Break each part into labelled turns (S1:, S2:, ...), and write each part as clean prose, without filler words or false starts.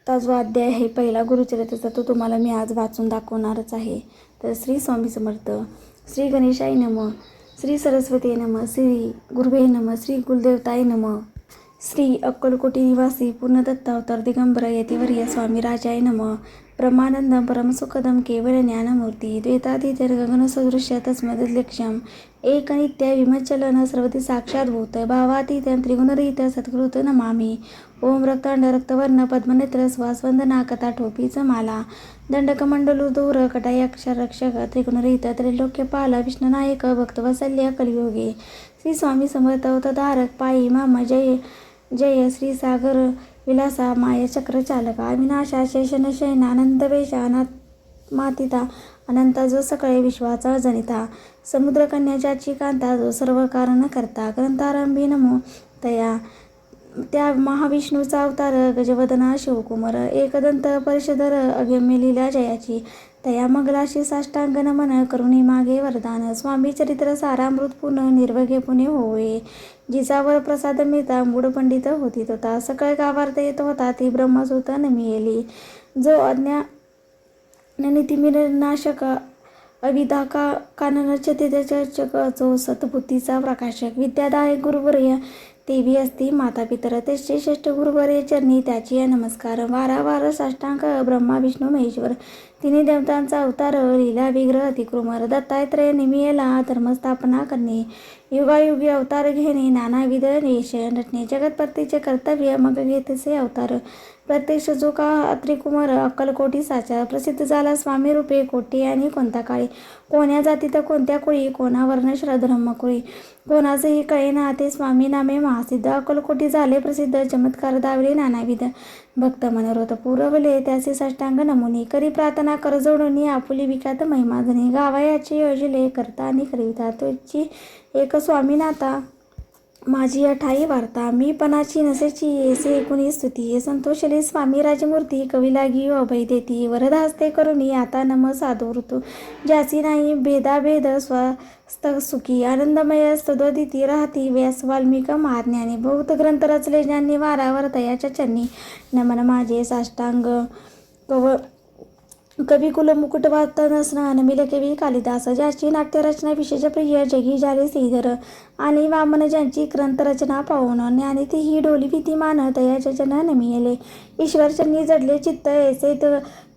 S1: आता जो अध्याय आहे पहिला गुरुचरित्राचा तो तुम्हाला मी आज वाचून दाखवणारच आहे. तर श्री स्वामी समर्थ. श्री गणेशाय नमः. श्री सरस्वती नमः. श्री गुरुवे नमः. श्री कुलदेवताय नमः. श्री अक्कलकोटी निवासी पूर्णदत्तावतार दिगंबर यतिवर्य स्वामी राजाय नमः. ब्रह्मानंदम परमसुखदम केवल ज्ञानमूर्ती द्वैतातीतर गगनसदृश्य तस्मद्लक्ष्यम एक नित्य विमच्चलन सर्वती साक्षात्भूत भावातीत त्रिगुणरहित सद्गुरुत नमामि. ओम रक्तांड रक्तवर्ण पद्मनेत्र स्वासवंदना कथा ठोपीच माला दंडकमंडलूदूर कटायाक्षर रक्षक त्रिगुणरहित त्रैलोक्यपाल विष्णुनायक भक्तवत्सल्य कलियुगे. श्री स्वामी समर्थ अवतारक पायी मामा जय जय. श्री सागर विलासा माया चक्र चालका विनाशा शेषनशयनानंद वेशानात मातिता अनंता जो सकळे विश्वाचा जनिता समुद्रकन्या ज्याची कांता जो सर्व कारण करता ग्रंथारंभी नमो तया त्या महाविष्णूचा अवतार गजवदना शिवकुमार एकदंत परिषधर अगम्य लीला जयाची तया मंगलाशी साष्टांग नमन करुणी मागे वरदान स्वामी चरित्र सारामृत पूर्ण निर्वघे पुणे होय. जिजावर प्रसाद मिळता मूढ पंडित होती तोता सकळ गावार्थ येत होता ती ब्रह्मसूत नमियेली जो अज्ञाननितिमिर नाशक अविदा कानन चतिचक जो सतबुद्धीचा प्रकाशक विद्यादायक गुरुवर्य देवी असती माता पितर त्याचे श्रेष्ठ गुरुवर्य चरणी त्याची नमस्कार वारावार साष्टांग ब्रह्मा विष्णू महेश्वर तिन्ही देवतांचा अवतार लीला विग्रह तिकृमर दत्तात्रय निमियेला धर्मस्थापना करणे युगायुगी अवतार घेणे नानाविध वेश नटणे जगतपतीचे कर्तव्य मग घेतसे अवतार प्रत्यक्ष जो का त्रिकुमार अक्कलकोटी साचा प्रसिद्ध झाला स्वामी रूपे कोटी आणि कोणता काळी कोण्या जातीत कोणत्या कुळी कोणा वर्णश्र धर्मकुळी कोणाचेही कळे ना ते स्वामी नामे महासिद्ध अक्कलकोटी झाले प्रसिद्ध चमत्कार दावले नानाविध भक्त मनोरथ पुरवले त्याचे साष्टांग नमुनी करी प्रार्थना कर जोडून आपुली विख्यात महिमाधनी गावायाचे योजले करता आणि करिता तुझी एक स्वामीनाथा माझी अठाई वार्ता मी पणाची नसेची येसे कुणी स्तुती संतोषले स्वामी राजमूर्ती कवी लागी अभय देती वरदहस्ते करुणी आता नम साधू ऋतू ज्याची नाही भेदाभेद स्वस्त सुखी आनंदमय सदोदिती राहती व्यास वाल्मिक महाज्ञानी बहुत ग्रंथ रचले ज्यांनी वारावर तयाच्या चरणी नमन माझे साष्टांग कवी कुल मुकुट वाचता स्नान मिल कवी कालिदास ज्याची नाट्यरचना विशेष प्रिय जगी झाले श्रीधर आणि वामन ज्यांची ग्रंथरचना पाहून ज्ञानी ती ही डोली विधिमान तयाच्या जन नमियेले ईश्वरचरणी जडले चित्त ऐसे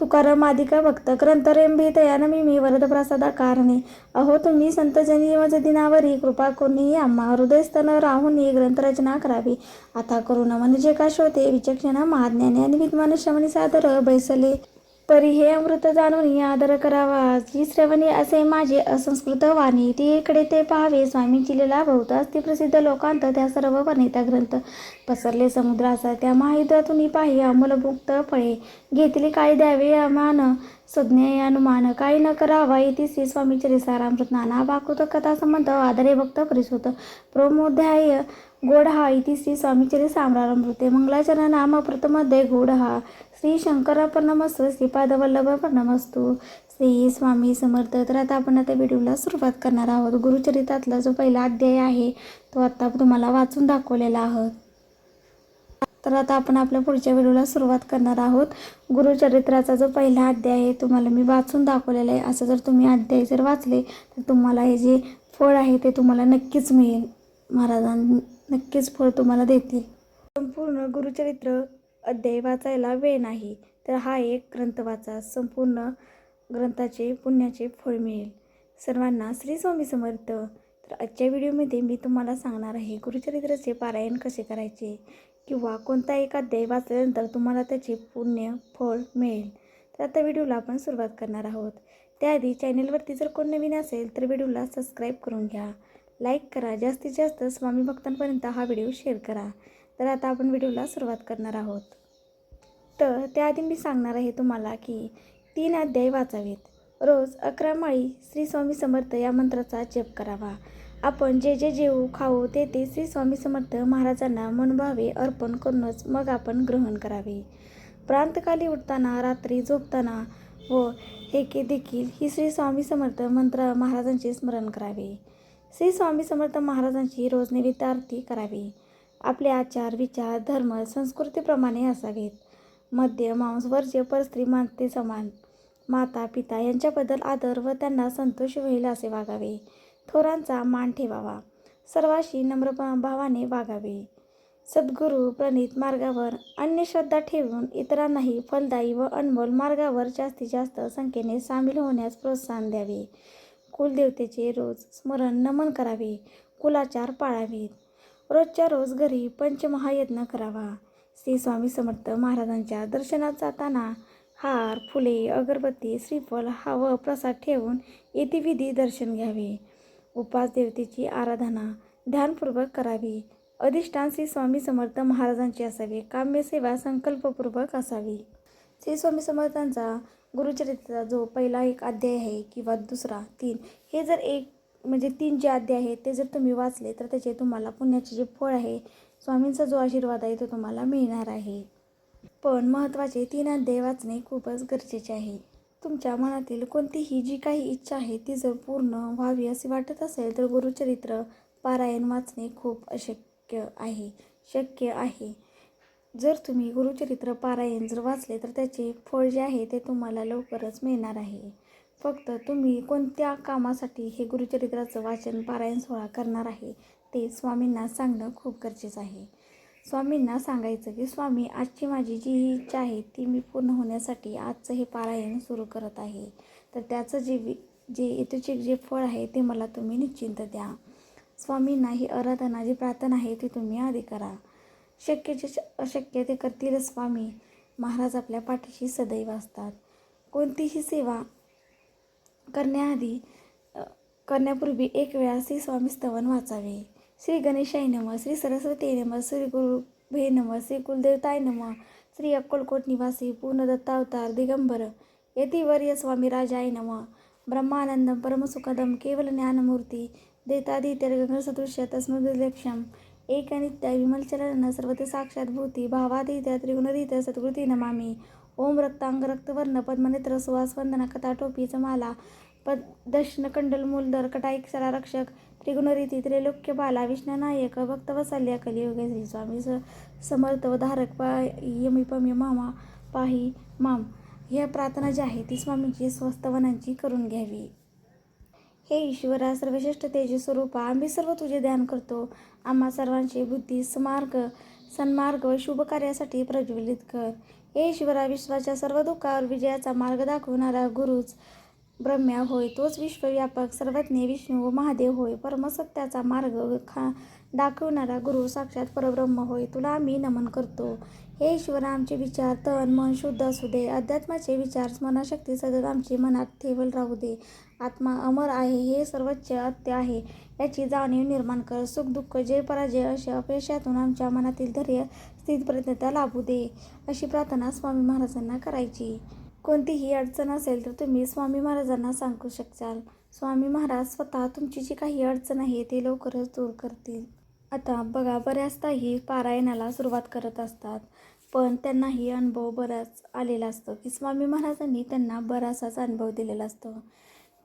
S1: तुकाराम आदिका भक्त ग्रंथरेंबी तयान मी वरद प्रसादा कारणे अहो तुम्ही संतजनी मज दिनावरी कृपा कोणी आम्हा हृदयस्थन राहून ग्रंथरचना करावी आता करून म्हणजे का श्रोते विचक्षण महाज्ञानी आणि विद्वान श्रवणी सादर बैसले परी हे अमृत जाणून आदर करावा जी श्रवणी असे माझे असंस्कृत वाणी ती इकडे ते पाहावे स्वामींची लीला बहुत असती प्रसिद्ध लोकांत त्या सर्व वर्णिता ग्रंथ पसरले समुद्राचा त्या महायुद्धातून पाही अमलभुक्त फळे घेतली काय द्यावे अमान संज्ञेय अनुमान काही न करावा इति श्री स्वामीचरि सारामृत नाना भाकृत कथा संबंध आदरे भक्त परिसुत प्रोमोध्याय गोढहा इति श्री स्वामीचरि साम्रामृते मंगलाचरण नाम प्रथमध्ये गोढहा श्री शंकरार्पणमस्तु श्रीपादवल्लभार्पणमस्तु श्री स्वामी समर्थ. तर आता आपण आता व्हिडिओला सुरुवात करणार आहोत. गुरुचरित्रातला जो पहिला अध्याय आहे तो आता तुम्हाला वाचून दाखवलेला आहोत. तर आता आपण आपल्या पुढच्या व्हिडिओला सुरुवात करणार आहोत. गुरुचरित्राचा जो पहिला अध्याय आहे तुम्हाला मी वाचून दाखवलेला आहे. असं जर तुम्ही अध्याय जर वाचले तर तुम्हाला हे जे फळ आहे ते तुम्हाला नक्कीच मिळेल. महाराजांनी नक्कीच फळ तुम्हाला देतील. संपूर्ण गुरुचरित्र अध्याय वाचायला वेळ नाही तर हा एक ग्रंथ वाचा. संपूर्ण ग्रंथाचे पुण्याचे फळ मिळेल. सर्वांना श्री स्वामी समर्थ. तर आजच्या व्हिडिओमध्ये मी तुम्हाला सांगणार आहे गुरुचरित्राचे पारायण कसे करायचे किंवा कोणता एक अध्याय वाचल्यानंतर तुम्हाला त्याचे पुण्य फळ मिळेल. तर आता व्हिडिओला आपण सुरुवात करणार आहोत. त्याआधी चॅनलवरती जर कोण नवीन असेल तर व्हिडिओला सबस्क्राईब करून घ्या, लाईक करा, जास्तीत जास्त स्वामी भक्तांपर्यंत हा व्हिडिओ शेअर करा. तर आता आपण व्हिडिओला सुरुवात करणार आहोत. तर त्याआधी मी सांगणार आहे तुम्हाला की 3 अध्याय वाचावेत. रोज 11 माळी श्री स्वामी समर्थ या मंत्राचा जप करावा. आपण जे जे जेवू खाऊ ते ते श्री स्वामी समर्थ महाराजांना मनभावे अर्पण करूनच मग आपण ग्रहण करावे. प्रांतकाली उठताना, रात्री झोपताना व हेके देखील ही श्री स्वामी समर्थ मंत्र महाराजांचे स्मरण करावे. श्री स्वामी समर्थ महाराजांची रोज नित्य आरती करावी. आपले आचार विचार धर्म संस्कृतीप्रमाणे असावेत. मद्य मांस वर्ज्य परस्त्री मानते समान. माता पिता यांच्याबद्दल आदर व त्यांना संतोष होईल असे वागावे. थोरांचा मान ठेवावा. सर्वांशी नम्र भावाने वागावे. सद्गुरू प्रणीत मार्गावर अन्यश्रद्धा ठेवून इतरांनाही फलदायी व अनमोल मार्गावर जास्तीत जास्त संख्येने सामील होण्यास प्रोत्साहन द्यावे. कुलदेवतेचे रोज स्मरण नमन करावे. कुलाचार पाळावेत. रोजच्या रोज घरी पंचमहायज्ञ करावा. श्री स्वामी समर्थ महाराजांच्या दर्शनात जाताना हार फुले अगरबत्ती श्रीफळ व प्रसाद ठेवून यतिविधी दर्शन घ्यावे. उपास देवतेची आराधना ध्यानपूर्वक करावी. अधिष्ठान श्री स्वामी समर्थ महाराजांचे असावे. काम्यसेवा संकल्पपूर्वक असावी. श्री स्वामी समर्थांचा गुरुचरित्राचा जो पहिला एक अध्याय आहे किंवा दुसरा 3 हे जर एक म्हणजे 3 जे अध्याय आहेत ते जर तुम्ही वाचले तर त्याचे तुम्हाला पुण्याचे जे फळ आहे स्वामींचा जो आशीर्वाद आहे तो तुम्हाला मिळणार आहे. पण महत्त्वाचे 3 अध्याय वाचणे खूपच गरजेचे आहे. तुमच्या मनातील कोणतीही जी काही इच्छा आहे ती जर पूर्ण व्हावी असे वाटत असेल तर गुरुचरित्र पारायण वाचणे खूप शक्य आहे. जर तुम्ही गुरुचरित्र पारायण जर वाचले तर त्याचे फळ जे आहे ते तुम्हाला लवकरच मिळणार आहे. फक्त तुम्ही कोणत्या कामासाठी हे गुरुचरित्राचं वाचन पारायण सोहळा करणार आहे ते स्वामींना सांगणं खूप गरजेचं आहे. स्वामींना सांगायचं की स्वामी आजची माझी जी ही इच्छा आहे ती मी पूर्ण होण्यासाठी आजचं हे पारायण सुरू करत आहे. तर त्याचं जे इच्छेचे जे फळ आहे ते मला तुम्ही निश्चिंत द्या. स्वामींना ही आराधना जी प्रार्थना आहे ती तुम्ही आधी करा. शक्यचे अशक्य ते करतील स्वामी महाराज आपल्या पाठीशी सदैव असतात. कोणतीही सेवा करण्यापूर्वी एक वेळा श्री स्वामी स्तवन वाचावे. श्री गणेशाय नमः. श्री सरस्वती नमः. श्री गुरुभे नमः. श्री कुलदेवताय नमः. श्री अक्कलकोट निवासी पूर्ण दत्तावतार दिगंबर यतिवर्य स्वामी राजाय नमः. ब्रह्मानंदम परमसुखदम केवल ज्ञानमूर्ती देतादित्यर्गसदृश्य तस्मद्विलक्षम एक नित्य विमलचलन सर्वते साक्षात भूती भावादित्य त्रिगुणदित्य सद्गुरुती नमामि. ओम रक्तांग रक्तवर्ण पद्मनेत्र सुवास वंदना कथाटोपी चमाला दर्शन कंडल मूलधर कटाईक्षरा रक्षक त्रिगुणरीती त्रैलोक्य बाला विष्णुनायक भक्तवत्सल्य कलियुग श्री स्वामी समर्थ व धारक यमी पमी मामा पाही माम. ह्या प्रार्थना जी आहे ती स्वामींची स्वस्तवनांची करून घ्यावी. हे ईश्वरा सर्वश्रेष्ठ तेजस्वरूपा आम्ही सर्व तुझे ध्यान करतो. आम्हा सर्वांचे बुद्धी सन्मार्ग व शुभ कार्यासाठी प्रज्वलित कर. हे ईश्वरा विश्वाच्या सर्व दुःखावर विजयाचा मार्ग दाखवणारा गुरुच ब्रह्म्या होय. तोच विश्वव्यापक सर्वज्ञ विष्णू व महादेव होय. परमसत्याचा मार्ग दाखवणारा गुरु साक्षात परब्रह्म होय. तुला आम्ही नमन करतो. हे ईश्वरा आमचे विचार तन मन शुद्ध असू दे. अध्यात्माचे विचार स्मरणशक्ती सतत आमच्या मनात ठेवल राहू दे. आत्मा अमर आहे हे सर्वोच्च सत्य आहे याची जाणीव निर्माण कर. सुख दुःख जय पराजय अशा अपयशातून आमच्या मनातील धैर्य स्थितप्रज्ञता लाभू दे. अशी प्रार्थना स्वामी महाराजांना करायची. कोणतीही अडचण असेल तर तुम्ही स्वामी महाराजांना सांगू शकाल. स्वामी महाराज स्वतः तुमची जी काही अडचण आहे ती लवकरच दूर करतील. आता बघा बऱ्याचदा ही पारायणाला सुरुवात करत असतात पण त्यांनाही अनुभव बराच आलेला असतो की स्वामी महाराजांनी त्यांना बराचसाच अनुभव दिलेला असतो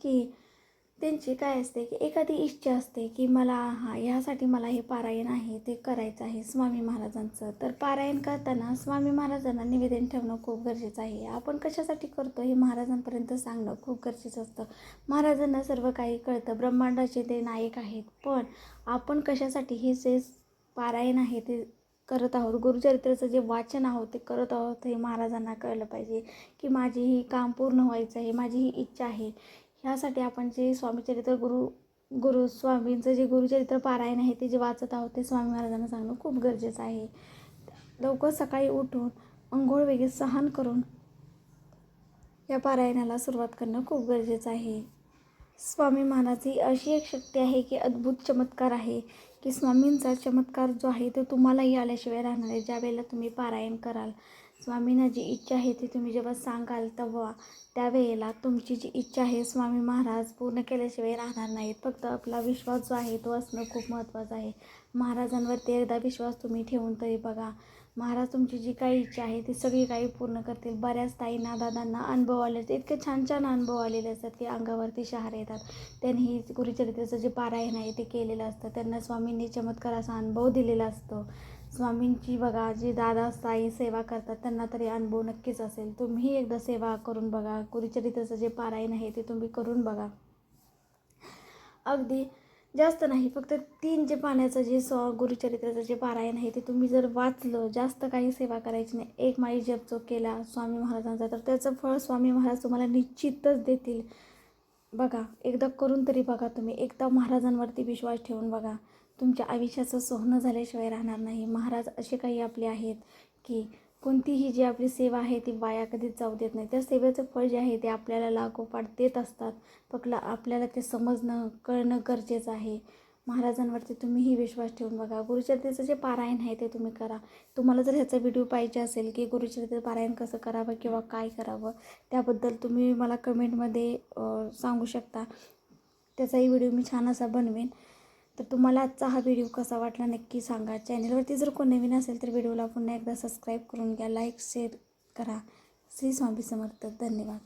S1: की त्यांची काय असते की एखादी इच्छा असते की मला ह्यासाठी मला हे पारायण आहे ते करायचं आहे स्वामी महाराजांचं. तर पारायण करताना स्वामी महाराजांना निवेदन ठेवणं खूप गरजेचं आहे. आपण कशासाठी करतो हे महाराजांपर्यंत सांगणं खूप गरजेचं असतं. महाराजांना सर्व काही कळतं. ब्रह्मांडाचे ते नायक आहेत. पण आपण कशासाठी हे जे पारायण आहे ते करत आहोत गुरुचरित्राचं जे वाचन आहोत ते करत आहोत हे महाराजांना कळलं पाहिजे की माझी ही काम पूर्ण व्हायचं आहे माझी ही इच्छा आहे. ह्यासाठी आपण जे स्वामीचरित्र स्वामींचं जे गुरुचरित्र पारायण आहे ते जे वाचत आहोत ते स्वामी महाराजांना सांगणं खूप गरजेचं आहे. लवकर सकाळी उठून अंघोळ वगैरे सहन करून या पारायणाला सुरुवात करणं खूप गरजेचं आहे. स्वामी महाराज ही अशी एक शक्ती आहे की अद्भुत चमत्कार आहे की स्वामींचा चमत्कार जो आहे तो तुम्हालाही आल्याशिवाय राहणार आहे. ज्या वेळेला तुम्ही पारायण कराल स्वामींना जी इच्छा आहे ती तुम्ही जेव्हा सांगाल तेव्हा त्यावेळेला तुमची जी इच्छा आहे स्वामी महाराज पूर्ण केल्याशिवाय राहणार नाहीत. फक्त आपला विश्वास जो आहे तो असणं खूप महत्त्वाचं आहे. महाराजांवरती एकदा विश्वास तुम्ही ठेवून तरी बघा. महाराज तुमची जी काही इच्छा आहे ती सगळी काही पूर्ण करतील. बऱ्याच ताईंना दादांना अनुभव आले इतके छान छान अनुभव आलेले असतात की अंगावरती शहारे येतात. त्यांनी गुरुचरित्राचं जे पारायण आहे ते केलेलं असतं. त्यांना स्वामींनी चमत्कार असा अनुभव दिलेला असतो. स्वामींची बघा, जे दादा साई सेवा करतात त्यांना तरी अनुभव नक्कीच असेल. तुम्ही एकदा सेवा करून बघा. गुरुचरित्राचं जे पारायण आहे ते तुम्ही करून बघा. अगदी जास्त नाही, फक्त 3 जे पाण्याचं जे गुरुचरित्राचं जे पारायण आहे ते तुम्ही जर वाचलं, जास्त काही सेवा करायची नाही, एक माळी जपचोप केला स्वामी महाराजांचा, तर त्याचं फळ स्वामी महाराज तुम्हाला निश्चितच देतील. बघा, एकदा करून तरी बघा तुम्ही. एकदा महाराजांवरती विश्वास ठेवून बघा. तुमच्या आयुष्याचं सोनं झाल्याशिवाय राहणार नाही. महाराज असे काही आपले आहेत की कोणतीही जी आपली सेवा आहे ती वाया कधीच जाऊ देत नाही. त्या सेवेचं फळ जे आहे ते आपल्याला लागोपाठ देत असतात. फक्त आपल्याला ते समजणं, कळणं गरजेचं आहे. महाराजांवरती तुम्हीही विश्वास ठेवून बघा. गुरुचरित्राचं जे पारायण आहे ते तुम्ही करा. तुम्हाला जर ह्याचा व्हिडिओ पाहिजे असेल की गुरुचरित्राचं पारायण कसं करावं किंवा काय करावं, त्याबद्दल तुम्ही मला कमेंटमध्ये सांगू शकता. त्याचाही व्हिडिओ मी छान असा बनवेन. तर तुम्हाला आजचा हा व्हिडिओ कसा वाटला नक्की सांगा. चॅनलवरती जर कोण नवीन असेल तर व्हिडिओला पुन्हा एकदा सबस्क्राईब करून घ्या, लाईक शेअर करा. श्री स्वामी समर्थ. धन्यवाद.